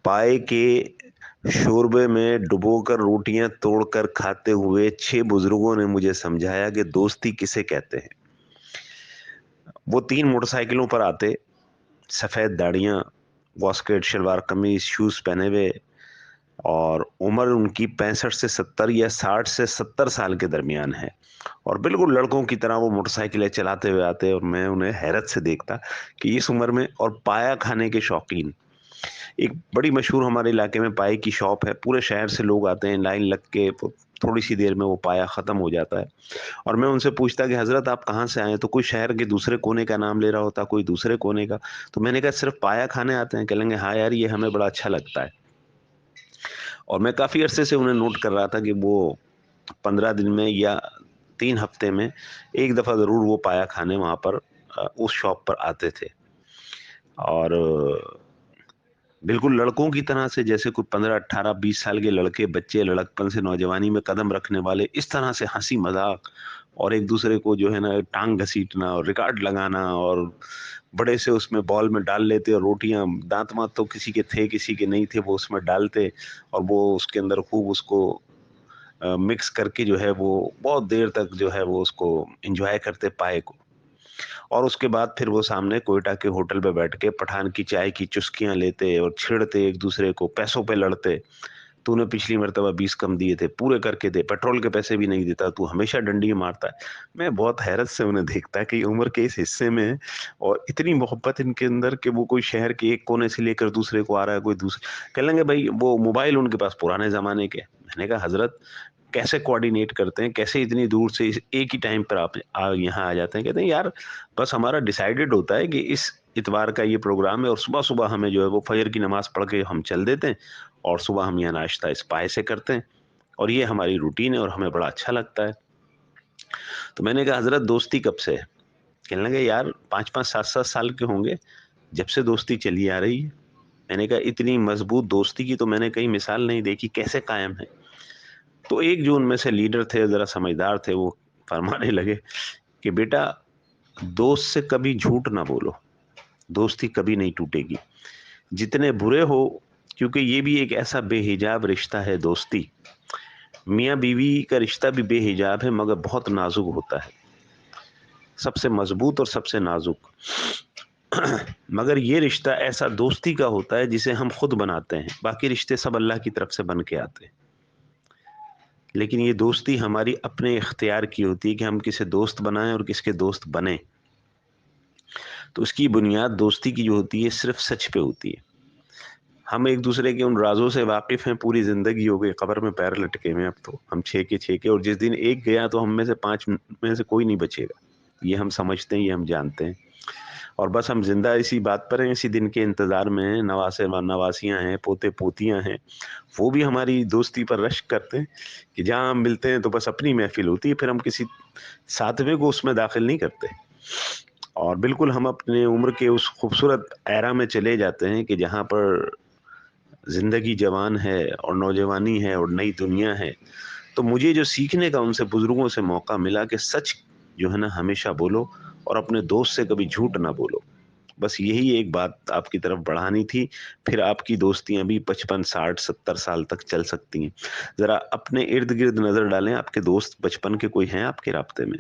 پائے کے شوربے میں ڈبو کر روٹیاں توڑ کر کھاتے ہوئے 6 بزرگوں نے مجھے سمجھایا کہ دوستی کسے کہتے ہیں۔ وہ 3 موٹر سائیکلوں پر آتے، سفید داڑیاں، واسکٹ، شلوار قمیض، شوز پہنے ہوئے، اور عمر ان کی 65 سے 70 یا 60 سے 70 سال کے درمیان ہے، اور بالکل لڑکوں کی طرح وہ موٹر سائیکلیں چلاتے ہوئے آتے، اور میں انہیں حیرت سے دیکھتا کہ اس عمر میں، اور پایا کھانے کے شوقین۔ ایک بڑی مشہور ہمارے علاقے میں پائے کی شاپ ہے، پورے شہر سے لوگ آتے ہیں لائن لگ کے، تھوڑی سی دیر میں وہ پایا ختم ہو جاتا ہے، اور میں ان سے پوچھتا کہ حضرت آپ کہاں سے آئے؟ تو کوئی شہر کے دوسرے کونے کا نام لے رہا ہوتا، کوئی دوسرے کونے کا، تو میں نے کہا صرف پایا کھانے آتے ہیں؟ کہیں گے ہاں یار یہ ہمیں بڑا اچھا لگتا ہے۔ اور میں کافی عرصے سے انہیں نوٹ کر رہا تھا کہ وہ 15 دن میں یا 3 ہفتے میں ایک دفعہ ضرور وہ پایا کھانے وہاں پر اس شاپ پر آتے تھے، اور بالکل لڑکوں کی طرح سے، جیسے کوئی 15 18 20 سال کے لڑکے بچے لڑکپن سے نوجوانی میں قدم رکھنے والے، اس طرح سے ہنسی مذاق، اور ایک دوسرے کو جو ہے نا ٹانگ گھسیٹنا اور ریکارڈ لگانا، اور بڑے سے اس میں بال میں ڈال لیتے، اور روٹیاں دانت مات تو کسی کے تھے کسی کے نہیں تھے، وہ اس میں ڈالتے، اور وہ اس کے اندر خوب اس کو مکس کر کے جو ہے وہ بہت دیر تک جو ہے وہ اس کو انجوائے کرتے پائے کو، اور اس کے بعد پھر وہ سامنے کوئٹہ کے ہوٹل پہ بیٹھ کے پٹھان کی چائے کی چسکیاں لیتے اور چھڑتے ایک دوسرے کو، پیسوں پہ لڑتے، تو نے پچھلی مرتبہ 20 کم دیے تھے، پورے کر کے دے، پیٹرول کے پیسے بھی نہیں دیتا، تو ہمیشہ ڈنڈی مارتا ہے۔ میں بہت حیرت سے انہیں دیکھتا کہ عمر کے اس حصے میں، اور اتنی محبت ان کے اندر کہ وہ کوئی شہر کے ایک کونے سے لے کر دوسرے کو آ رہا ہے، کوئی دوسرے کہہ لیں گے بھائی وہ موبائل ان کے پاس پرانے زمانے کے۔ میں نے کہا حضرت کیسے کوآرڈینیٹ کرتے ہیں، کیسے اتنی دور سے ایک ہی ٹائم پر آپ یہاں آ جاتے ہیں؟ کہتے ہیں یار بس ہمارا ڈیسائیڈڈ ہوتا ہے کہ اس اتوار کا یہ پروگرام ہے، اور صبح صبح ہمیں جو ہے وہ فجر کی نماز پڑھ کے ہم چل دیتے ہیں، اور صبح ہم یہاں ناشتہ اس پائے سے کرتے ہیں، اور یہ ہماری روٹین ہے، اور ہمیں بڑا اچھا لگتا ہے۔ تو میں نے کہا حضرت دوستی کب سے ہے؟ کہنے لگے یار 5 5 7 7 سال کے ہوں گے جب سے دوستی چلی آ رہی ہے۔ میں نے کہا اتنی مضبوط دوستی کی تو میں نے کہیں مثال نہیں دیکھی، کیسے قائم ہے؟ تو ایک جو ان میں سے لیڈر تھے، ذرا سمجھدار تھے، وہ فرمانے لگے کہ بیٹا دوست سے کبھی جھوٹ نہ بولو، دوستی کبھی نہیں ٹوٹے گی، جتنے برے ہو، کیونکہ یہ بھی ایک ایسا بے حجاب رشتہ ہے دوستی، میاں بیوی کا رشتہ بھی بے حجاب ہے مگر بہت نازک ہوتا ہے، سب سے مضبوط اور سب سے نازک، مگر یہ رشتہ ایسا دوستی کا ہوتا ہے جسے ہم خود بناتے ہیں، باقی رشتے سب اللہ کی طرف سے بن کے آتے ہیں، لیکن یہ دوستی ہماری اپنے اختیار کی ہوتی ہے کہ ہم کسے دوست بنائیں اور کس کے دوست بنیں۔ تو اس کی بنیاد دوستی کی جو ہوتی ہے صرف سچ پہ ہوتی ہے۔ ہم ایک دوسرے کے ان رازوں سے واقف ہیں، پوری زندگی ہو گئی قبر میں پیر لٹکے ہوئے، اب تو ہم 6 کے، اور جس دن ایک گیا تو ہم میں سے 5 میں سے کوئی نہیں بچے گا، یہ ہم سمجھتے ہیں، یہ ہم جانتے ہیں، اور بس ہم زندہ اسی بات پر ہیں، اسی دن کے انتظار میں ہیں، نواسے نواسیاں ہیں، پوتے پوتیاں ہیں، وہ بھی ہماری دوستی پر رشک کرتے ہیں کہ جہاں ہم ملتے ہیں تو بس اپنی محفل ہوتی ہے، پھر ہم کسی ساتویں کو اس میں داخل نہیں کرتے، اور بالکل ہم اپنے عمر کے اس خوبصورت ایرا میں چلے جاتے ہیں کہ جہاں پر زندگی جوان ہے اور نوجوانی ہے اور نئی دنیا ہے۔ تو مجھے جو سیکھنے کا ان سے بزرگوں سے موقع ملا کہ سچ جو ہے نا ہمیشہ بولو، اور اپنے دوست سے کبھی جھوٹ نہ بولو، بس یہی ایک بات آپ کی طرف بڑھانی تھی، پھر آپ کی دوستیاں بھی 55 60 70 سال تک چل سکتی ہیں۔ ذرا اپنے ارد گرد نظر ڈالیں، آپ کے دوست بچپن کے کوئی ہیں آپ کے رابطے میں؟